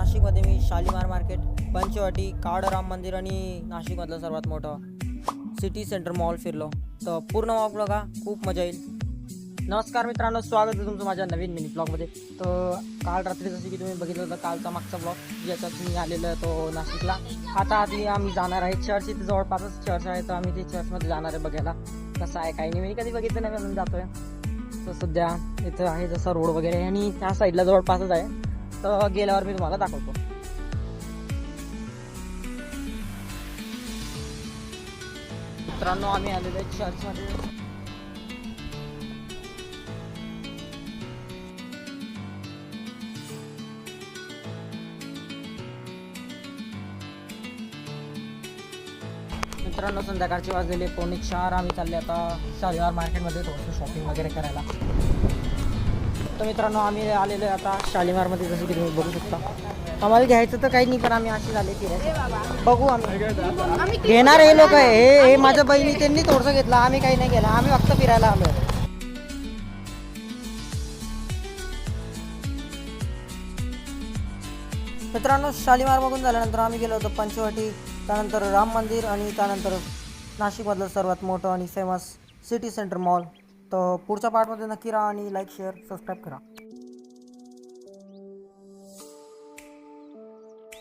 नाशिकमध्ये मी शालीमार मार्केट, पंचवटी, कावड राम मंदिर आणि नाशिकमधलं सर्वात मोठं सिटी सेंटर मॉल फिरलो. तर पूर्ण व्लॉग बघा, खूप मजा येईल. नमस्कार मित्रांनो, स्वागत आहे तुमचं माझ्या नवीन मिनी ब्लॉगमध्ये. तर काल रात्री जसं की तुम्ही बघितलं होतं कालचा मागचा ब्लॉग ज्याच्यात मी आलेलो आहे तो नाशिकला. आता आधी आम्ही जाणार आहे चर्च. इथे जवळपासच चर्च आहे, तर आम्ही ते चर्चमध्ये जाणार आहे बघायला कसं आहे काही नाही. मी कधी बघितलं नाही म्हणून जातोय. तर सध्या इथं आहे जसा रोड वगैरे आणि त्या साईडला जवळपासच आहे, तर गेल्यावर मी तुम्हाला दाखवतो. मित्रांनो आम्ही आलेलो आहे चर्चमध्ये. मित्रांनो संध्याकाळचे वाजलेले 3:45. आम्ही चालले आता शालीमार मार्केटमध्ये थोडंसं शॉपिंग वगैरे करायला. तर मित्रांनो आम्ही आलेलो आहे आता शालीमारमध्ये, जसं की तुम्ही बघू शकता. आम्हाला घ्यायचं तर काही नाही, पण आम्ही असे झाले फिरायचं. बघू आम्ही घेणार हे लोक आहे. हे माझ्या बहिणी त्यांनी थोडंसं घेतलं, आम्ही काही नाही केलं. आम्ही फक्त फिरायला आलो. मित्रांनो शालीमार बघून झाल्यानंतर आम्ही गेलो होतो पंचवटी, त्यानंतर राम मंदिर आणि त्यानंतर नाशिकमधलं सर्वात मोठं आणि फेमस सिटी सेंटर मॉल. तर पुढच्या पार्टमध्ये नक्की राहा आणि लाईक शेअर सबस्क्राईब करा.